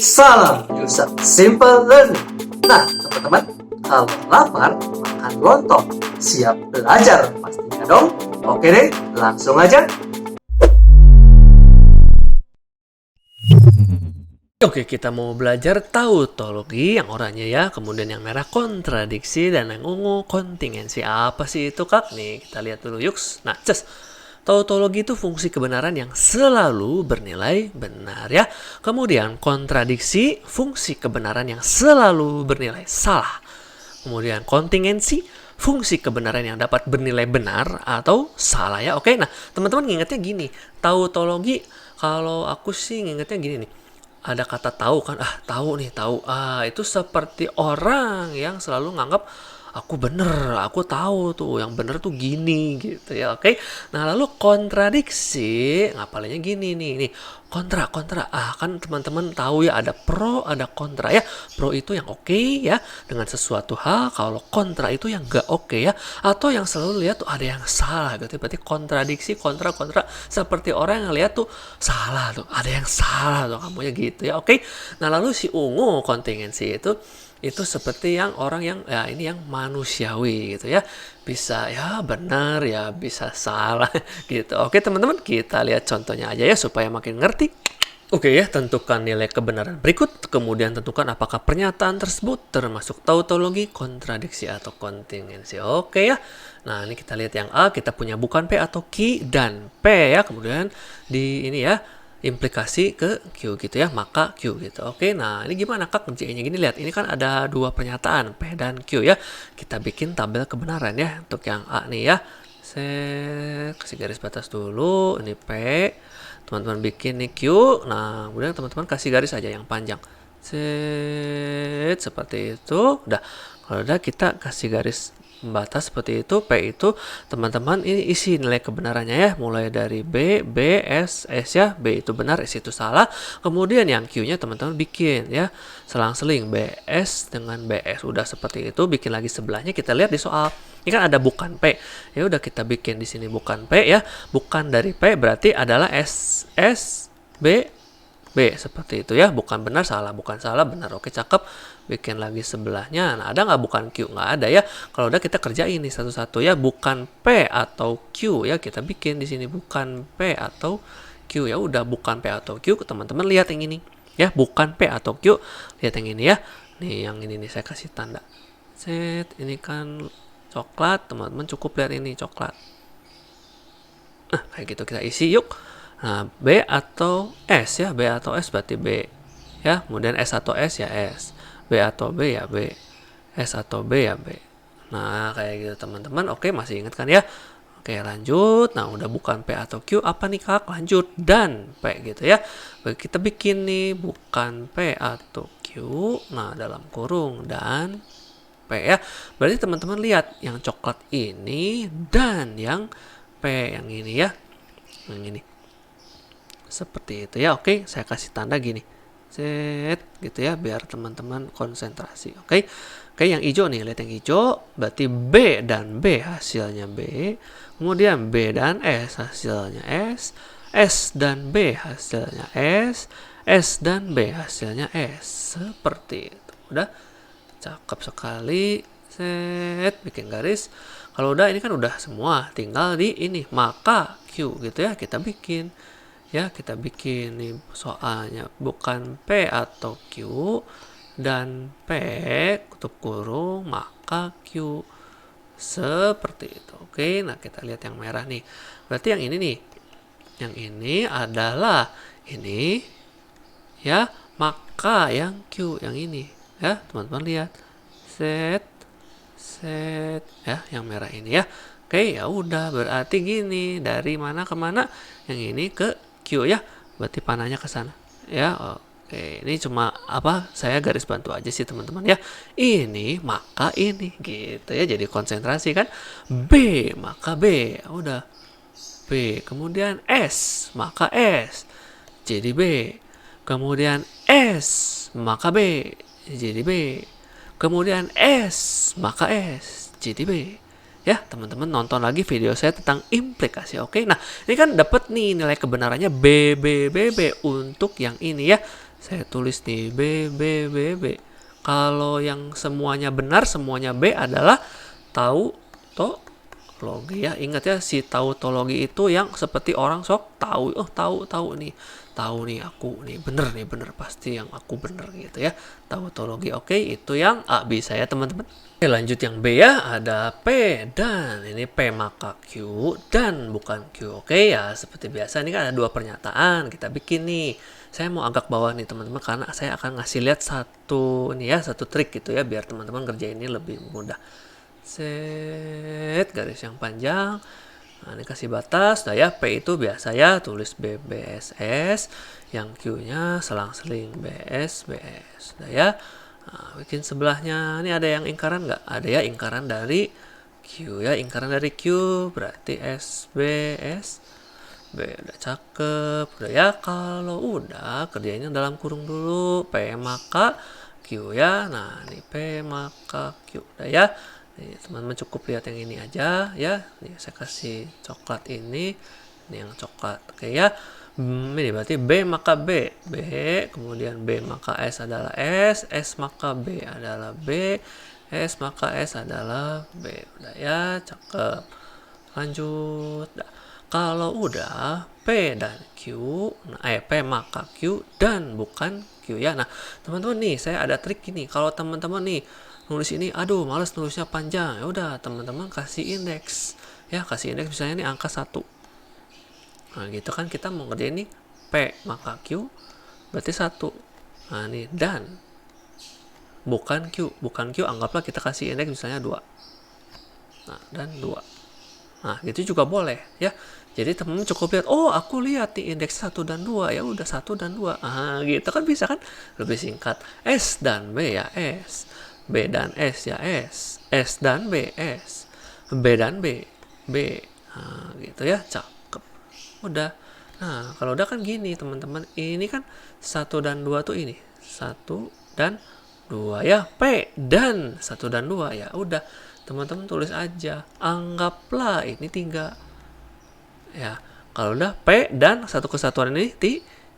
Salam Yusuf Simple Learning. Nah, teman-teman, kalau lapar, makan lontong. Siap belajar pastinya dong. Oke deh, langsung aja. Oke, kita mau belajar tautologi yang oranye ya, kemudian yang merah kontradiksi, dan yang ungu kontingensi. Apa sih itu, Kak? Nih, kita lihat dulu yuk. Nah, tautologi itu fungsi kebenaran yang selalu bernilai benar ya. Kemudian kontradiksi, fungsi kebenaran yang selalu bernilai salah. Kemudian kontingensi, fungsi kebenaran yang dapat bernilai benar atau salah ya. Oke, nah teman-teman ngingetnya gini, tautologi kalau aku sih ngingetnya gini nih. Ada kata tahu kan, tahu nih, tahu. Itu seperti orang yang selalu nganggap aku bener, aku tahu tuh, yang bener tuh gini gitu ya, oke. Nah lalu kontradiksi, ngapalinnya gini nih, kontra. Kan teman-teman tahu ya, ada pro, ada kontra ya. Pro itu yang oke ya, dengan sesuatu hal. Kalau kontra itu yang gak oke ya, atau yang selalu lihat tuh ada yang salah gitu. Berarti kontradiksi, kontra, seperti orang yang lihat tuh salah tuh, ada yang salah tuh kamunya gitu ya, oke. Nah lalu si ungu kontingensi itu seperti yang orang yang ya ini yang manusiawi gitu ya, bisa ya benar ya bisa salah gitu. Oke teman-teman, kita lihat contohnya aja ya supaya makin ngerti. Oke ya, tentukan nilai kebenaran berikut, kemudian tentukan apakah pernyataan tersebut termasuk tautologi, kontradiksi, atau kontingensi. Oke ya, nah ini kita lihat yang A, kita punya bukan P atau Q dan P ya, kemudian di ini ya, implikasi ke Q gitu ya, maka Q gitu. Oke, nah ini gimana Kak ngerjainnya gini, lihat ini kan ada dua pernyataan P dan Q ya, kita bikin tabel kebenaran ya untuk yang A nih ya. Saya kasih garis batas dulu, ini P, teman-teman bikin nih Q, nah kemudian teman-teman kasih garis aja yang panjang, seperti itu. Udah, kalau udah kita kasih garis pembatas seperti itu. P itu teman-teman ini isi nilai kebenarannya ya, mulai dari B, S ya. B itu benar, S itu salah. Kemudian yang Q nya teman-teman bikin ya, selang-seling BS dengan BS. Udah seperti itu, bikin lagi sebelahnya. Kita lihat di soal ini kan ada bukan P ya, udah kita bikin di sini bukan P ya, bukan dari P berarti adalah S B seperti itu ya, bukan benar salah, bukan salah benar. Oke, cakep. Bikin lagi sebelahnya. Nah, ada nggak bukan Q? Nggak ada ya. Kalau udah kita kerjain nih satu-satu ya, bukan P atau Q ya, kita bikin di sini bukan P atau Q ya. Udah bukan P atau Q, teman-teman lihat yang ini ya, bukan P atau Q, lihat yang ini ya. Nih yang ini nih saya kasih tanda. Ini kan coklat, teman-teman cukup lihat ini coklat. Nah, kayak gitu kita isi yuk. Nah, B atau S ya, B atau S berarti B ya, kemudian S atau S ya S, B atau B ya B, S atau B ya B. Nah kayak gitu teman-teman. Oke, masih ingat kan ya? Oke lanjut. Nah udah bukan P atau Q, apa nih Kak? Lanjut dan P gitu ya. Baik, kita bikin nih bukan P atau Q, nah dalam kurung dan P ya. Berarti teman-teman lihat yang coklat ini dan yang P yang ini ya, yang ini seperti itu ya. Oke, saya kasih tanda gini, gitu ya, biar teman-teman konsentrasi. Oke, yang hijau nih, lihat yang hijau, berarti B dan B hasilnya B, kemudian B dan S hasilnya S dan B hasilnya S dan B hasilnya S, seperti itu. Udah cakep sekali. Bikin garis. Kalau udah ini kan udah semua, tinggal di ini maka Q gitu ya, kita bikin ya, kita bikin nih soalnya bukan P atau Q dan P tutup kurung maka Q, seperti itu. Oke, nah kita lihat yang merah nih, berarti yang ini nih, yang ini adalah ini ya, maka yang Q yang ini ya, teman-teman lihat, set ya, yang merah ini ya. Oke, ya udah, berarti gini, dari mana ke mana, yang ini ke Q ya, berarti panahnya ke sana ya. Oke, ini cuma apa, saya garis bantu aja sih teman-teman ya. Ini maka ini gitu ya, jadi konsentrasi kan. B maka B, udah B, kemudian S maka S jadi B, kemudian S maka B jadi B, kemudian S maka S jadi B ya. Teman-teman nonton lagi video saya tentang implikasi. Oke, nah ini kan dapat nih nilai kebenarannya B untuk yang ini ya, Saya tulis nih B, B, B, B. Kalau yang semuanya benar, semuanya B adalah tautologi ya. Ingat ya, si tautologi itu yang seperti orang sok tahu. Oh, tahu nih. Tahu nih aku nih, bener pasti yang aku bener gitu ya. Tautologi. Oke, itu yang A bisa ya, teman-teman. Oke, lanjut yang B ya, ada P dan ini P maka Q dan bukan Q. Oke ya, seperti biasa ini kan ada dua pernyataan kita bikin nih. Saya mau agak bawah nih teman-teman karena saya akan ngasih lihat satu ini ya, satu trik gitu ya biar teman-teman kerja ini lebih mudah. Set garis yang panjang. Nah, ini kasih batas. Nah ya, P itu biasa ya tulis B BSS, yang Q-nya selang-seling BS BS. Nah ya. Nah, bikin sebelahnya ini ada yang ingkaran nggak? Ada ya, ingkaran dari Q ya, ingkaran dari Q berarti SBS B. Udah cakep, udah ya. Kalau udah kerjainnya dalam kurung dulu, P maka Q ya. Nah ini P maka Q udah ya. Nih, teman-teman cukup lihat yang ini aja ya. Nih saya kasih coklat ini yang coklat. Oke ya. Ini berarti B maka B, B, kemudian B maka S adalah S maka B adalah B, S maka S adalah B. Udah ya, cakep. Lanjut. Nah, kalau udah P dan Q, P maka Q dan bukan Q ya. Nah, teman-teman nih, saya ada trik ini. Kalau teman-teman nih nulis ini, aduh, males nulisnya panjang. Ya udah, teman-teman kasih indeks. Ya, kasih indeks misalnya ini angka 1. Nah gitu kan, kita mau ngerjain ini P maka Q berarti 1. Nah ini dan bukan Q anggaplah kita kasih indeks misalnya 2. Nah dan 2. Nah gitu juga boleh ya. Jadi teman-teman cukup lihat, oh aku lihat nih indeks 1 dan 2, ya udah 1 dan 2. Ah gitu kan, bisa kan, lebih singkat. S dan B ya S, B dan S ya S, S dan B S, B dan B B. Nah gitu ya, cakep. Udah. Nah, kalau udah kan gini, teman-teman. Ini kan 1 dan 2 tuh ini. 1 dan 2 ya. P dan 1 dan 2 ya. Udah. Teman-teman tulis aja. Anggaplah ini 3. Ya. Kalau udah P dan satu kesatuan ini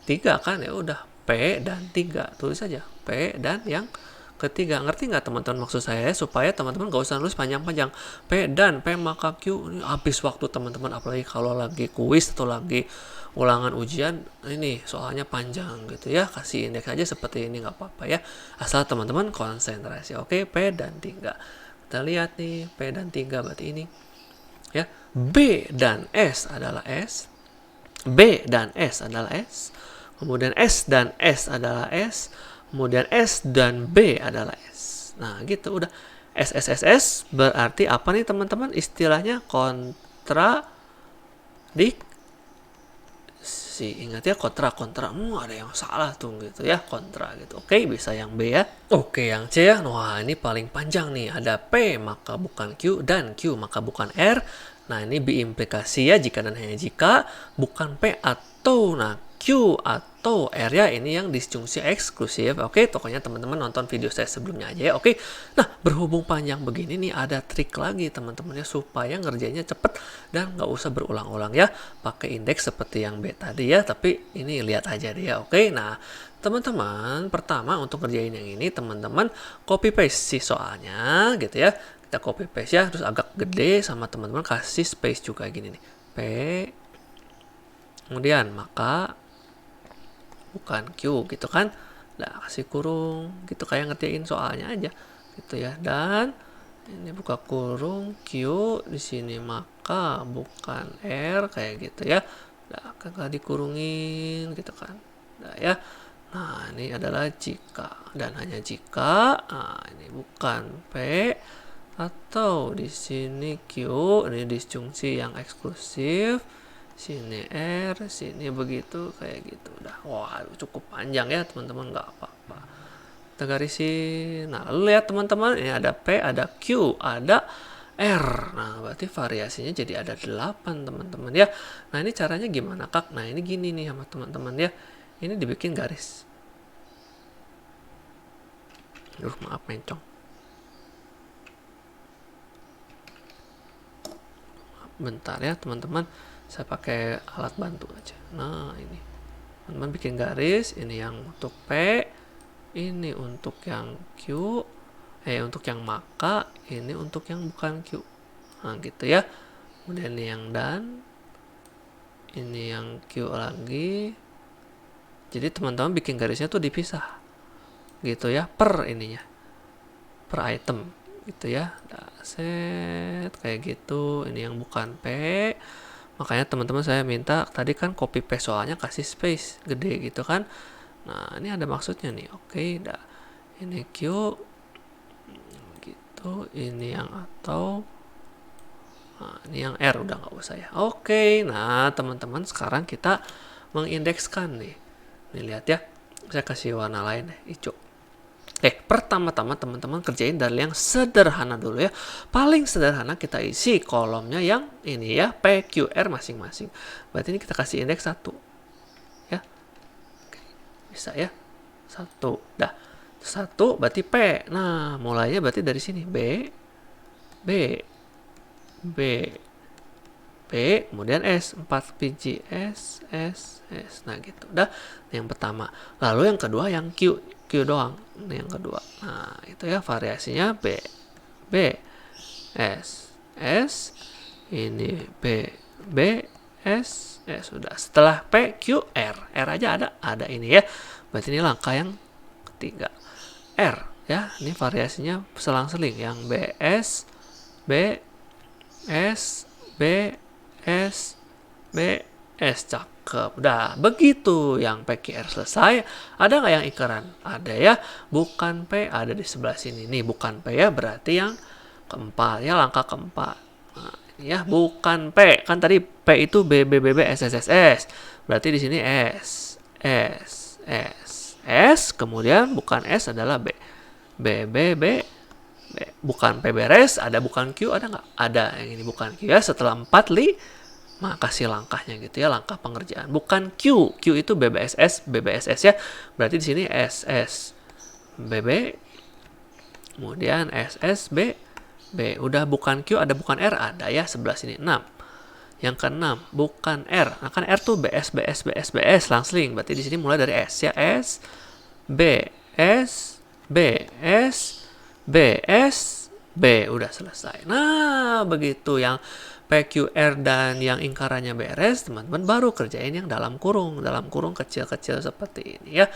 3 kan, ya udah. P dan 3. Tulis aja. P dan yang ketiga. Ngerti nggak teman-teman maksud saya? Supaya teman-teman nggak usah nulis panjang-panjang. P dan P maka Q. Ini habis waktu teman-teman, apalagi kalau lagi kuis atau lagi ulangan ujian, ini soalnya panjang gitu ya. Kasih indeks aja seperti ini, nggak apa-apa ya, asal teman-teman konsentrasi. Oke, P dan 3. Kita lihat nih, P dan 3 berarti ini ya. B dan S adalah S, B dan S adalah S, kemudian S dan S adalah S, kemudian S dan B adalah S. Nah gitu, udah. S berarti apa nih teman-teman? Istilahnya kontradiksi. Ingat ya, kontra. Ada yang salah tuh gitu ya, kontra gitu. Oke, bisa yang B ya. Oke, yang C ya. Wah, ini paling panjang nih. Ada P maka bukan Q dan Q maka bukan R. Nah, ini biimplikasi ya, jika dan hanya jika, bukan P atau, nah Q atau R ya, ini yang disjungsi eksklusif. Oke, pokoknya teman-teman nonton video saya sebelumnya aja ya. Oke, nah berhubung panjang begini nih, ada trik lagi teman-teman ya, supaya ngerjainnya cepet dan nggak usah berulang-ulang ya. Pakai indeks seperti yang B tadi ya, tapi ini lihat aja deh ya. Oke, nah teman-teman, pertama untuk ngerjain yang ini, teman-teman copy paste sih soalnya gitu ya. Kita copy paste ya, terus agak gede, sama teman-teman kasih space juga gini nih. P kemudian maka bukan Q gitu kan. Nah, kasih kurung gitu kayak ngertiin soalnya aja gitu ya. Dan ini buka kurung Q di sini maka bukan R kayak gitu ya. Nah, kagak dikurungin gitu kan. Nah ya. Nah, ini adalah jika dan hanya jika. Nah, ini bukan P atau di sini Q, ini disjungsi yang eksklusif, sini R, sini begitu kayak gitu. Udah, wah cukup panjang ya teman-teman, nggak apa-apa. Kita garisin. Nah, lalu lihat teman-teman, ini ada P, ada Q, ada R. Nah, berarti variasinya jadi ada 8 teman-teman ya. Nah, ini caranya gimana Kak? Nah, ini gini nih sama teman-teman ya. Ini dibikin garis. Maaf mencong. Bentar ya teman-teman, saya pakai alat bantu aja. Nah ini Teman-teman bikin garis, ini yang untuk P, ini untuk yang Q, untuk yang maka, ini untuk yang bukan Q. Nah, gitu ya. Kemudian ini yang dan, ini yang Q lagi. Jadi teman-teman bikin garisnya tuh dipisah. Gitu ya, per ininya. Per item gitu ya. Nah, set kayak gitu. Ini yang bukan P. Makanya teman-teman saya minta tadi kan copy paste soalnya kasih space gede gitu kan. Nah, ini ada maksudnya nih. Oke, dah. Ini Q gitu, ini yang atau nah, ini yang R udah nggak usah ya. Oke, nah teman-teman sekarang kita mengindekskan nih. Nih lihat ya. Saya kasih warna lain deh, hijau. Pertama-tama teman-teman kerjain dari yang sederhana dulu ya. Paling sederhana kita isi kolomnya yang ini ya, P, Q, R masing-masing. Berarti ini kita kasih indeks 1. Ya. Oke, bisa ya. 1. Dah. 1 berarti P. Nah, mulainya berarti dari sini. B, kemudian S. 4 biji S. Nah, gitu. Dah. Yang pertama. Lalu yang kedua yang Q doang. Ini yang kedua. Nah, itu ya variasinya B, S. Ini B, S. Sudah. Setelah P, Q, R. R aja ada ini ya. Berarti ini langkah yang ketiga. R ya. Ini variasinya selang-seling yang B, S, B, S, cakep. Udah begitu yang PQR selesai. Ada nggak yang ikeran? Ada ya. Bukan P ada di sebelah sini. Nih bukan P ya, berarti yang keempat ya, langkah keempat. Nah, ini ya bukan P. Kan tadi P itu B, S. Berarti di sini S. Kemudian bukan S adalah B. B. Bukan P beres, ada bukan Q, ada nggak? Ada, yang ini bukan Q ya. Setelah 4 kasih langkahnya gitu ya, langkah pengerjaan. Bukan Q itu BBSS ya. Berarti di sini SS, BB, kemudian SS, B. Udah bukan Q, ada bukan R, ada ya sebelah sini 6. Yang ke-6 bukan R. Nah kan R tuh BS langsung. Berarti di sini mulai dari S ya. S, B, udah selesai. Nah, begitu yang PQR dan yang ingkarannya beres, teman-teman baru kerjain yang dalam kurung kecil-kecil seperti ini ya.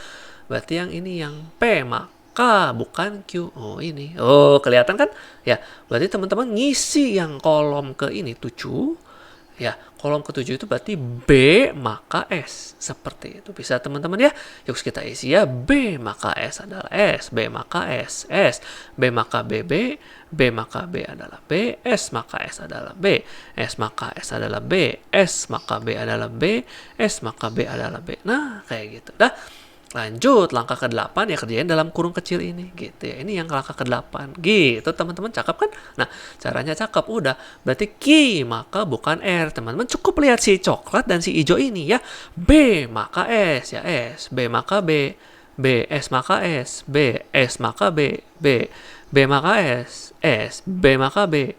Berarti yang ini yang P, maka bukan Q. Oh, ini. Oh, kelihatan kan? Ya, berarti teman-teman ngisi yang kolom ke ini 7. Ya, kolom ke-7 itu berarti B maka S. Seperti itu. Bisa teman-teman ya. Yuk kita isi ya. B maka S adalah S. B maka S. B maka B maka B adalah B. S maka S adalah B. S maka S adalah B. S maka B adalah B. S maka B adalah B. Nah, kayak gitu. Dah. Lanjut, langkah ke-8 ya kerjain dalam kurung kecil ini gitu ya. Ini yang langkah ke-8 gitu teman-teman, cakep kan? Nah, caranya cakep udah. Berarti Q maka bukan R. Teman-teman cukup lihat si coklat dan si hijau ini ya. B maka S ya S. B maka B. B S maka S. B S maka B. B maka S. B maka B.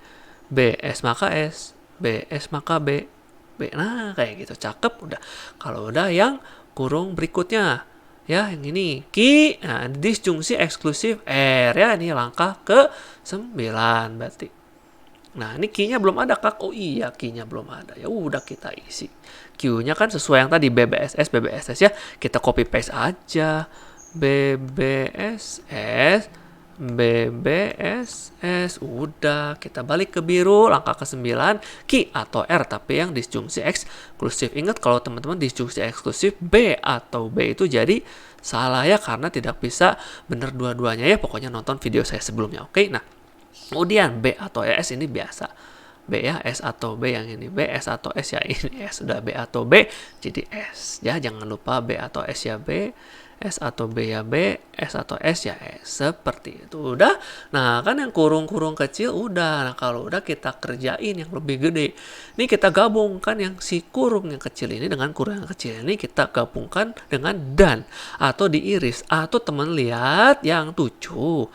B S maka S. B S maka B. Nah, kayak gitu cakep udah. Kalau udah yang kurung berikutnya ya, yang ini Q, nah disjungsi eksklusif R ya, ini langkah ke-9 berarti. Nah, ini Q-nya belum ada Kak. Oh iya, Q-nya belum ada. Ya udah kita isi. Q-nya kan sesuai yang tadi BBSS ya. Kita copy paste aja. BBSS udah, kita balik ke biru, langkah ke-9 Q atau R, tapi yang disjungsi eksklusif. Ingat kalau teman-teman disjungsi eksklusif B atau B itu jadi salah ya, karena tidak bisa bener dua-duanya ya. Pokoknya nonton video saya sebelumnya. Oke, nah kemudian B atau S ini biasa B ya, S atau B yang ini B, S atau S ya ini S. Sudah B atau B jadi S ya, jangan lupa B atau S ya B, S atau B ya B, S atau S ya S. Seperti itu udah. Nah kan yang kurung-kurung kecil udah. Nah kalau udah kita kerjain yang lebih gede. Ini kita gabungkan yang si kurung yang kecil ini dengan kurung yang kecil ini, kita gabungkan dengan dan atau diiris. Atau teman lihat yang 7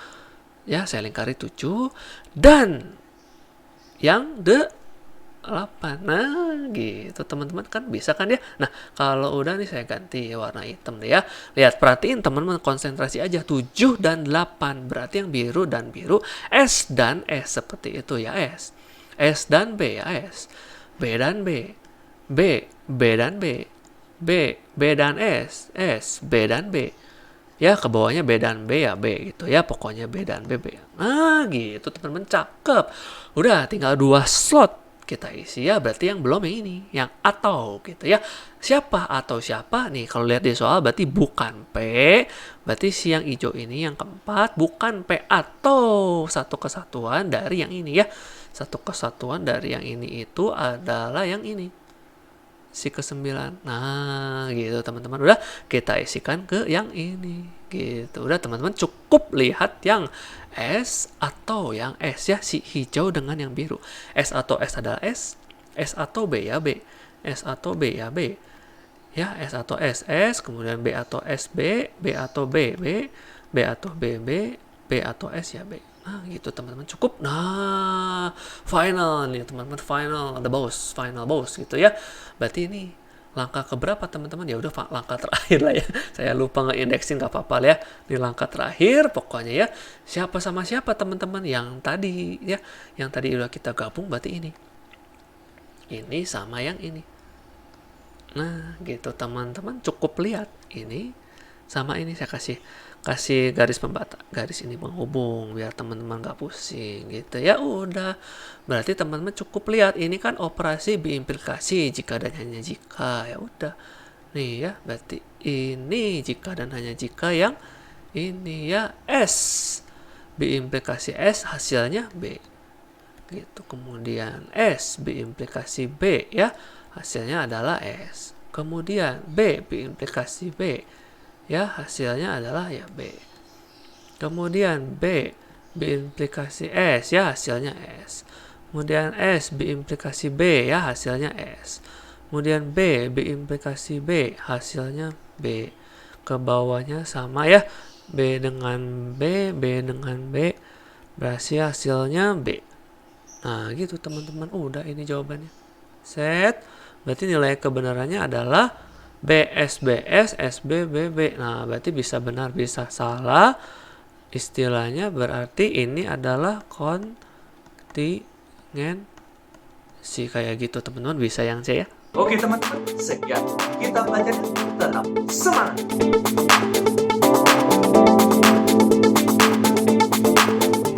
ya, saya lingkari 7 dan yang 8. Nah, gitu teman-teman, kan bisa kan ya. Nah, kalau udah nih saya ganti warna hitam deh ya. Lihat, perhatiin teman-teman, konsentrasi aja 7 dan 8. Berarti yang biru dan biru, S dan S, seperti itu ya, S. S dan B ya, S. B dan B. B dan B. B dan S, B dan B. Ya, ke bawahnya B dan B ya, B gitu ya. Pokoknya B dan B, B. Nah, gitu teman-teman, cakep. Udah, tinggal 2 slot kita isi ya, berarti yang belum yang ini, yang atau gitu ya. Siapa atau siapa nih, kalau lihat di soal berarti bukan P, berarti si yang hijau ini yang keempat bukan P, atau satu kesatuan dari yang ini ya. Satu kesatuan dari yang ini itu adalah yang ini, si ke-9. Nah, gitu teman-teman. Udah, kita isikan ke yang ini. Gitu. Udah teman-teman, cukup lihat yang S atau yang S ya, si hijau dengan yang biru. S atau S adalah S atau B ya B. S atau B ya B. Ya, S atau S, kemudian B atau S B atau B, B atau B, B atau S ya B. Nah, gitu teman-teman, cukup. Nah, final nih teman-teman, final boss gitu ya. Berarti ini langkah keberapa teman-teman? Ya udah, langkah terakhir lah ya. Saya lupa ngeindeksin, nggak apa-apa ya. Di langkah terakhir pokoknya ya. Siapa sama siapa teman-teman? Yang tadi ya, yang tadi udah kita gabung, berarti ini. Ini sama yang ini. Nah, gitu teman-teman, cukup lihat ini sama ini. Saya kasih garis pembatas, garis ini penghubung biar teman-teman nggak pusing gitu ya. Udah, berarti teman-teman cukup lihat ini kan operasi biimplikasi jika dan hanya jika. Ya udah nih ya, berarti ini jika dan hanya jika yang ini ya, S biimplikasi S hasilnya B gitu. Kemudian S biimplikasi B ya, hasilnya adalah S. Kemudian B biimplikasi B ya, hasilnya adalah ya B. Kemudian B biimplikasi S ya, hasilnya S. Kemudian S biimplikasi B ya, hasilnya S. Kemudian B biimplikasi B, hasilnya B. Ke bawahnya sama ya, B dengan B dengan B, berarti hasilnya B. Nah, gitu teman-teman. Udah, ini jawabannya. Set. Berarti nilai kebenarannya adalah BS, SB, BB. Nah, berarti bisa benar, bisa salah. Istilahnya berarti ini adalah kontingensi. Kayak gitu teman-teman, bisa yang C ya. Oke teman-teman, sekian kita belajar. Tetap semangat!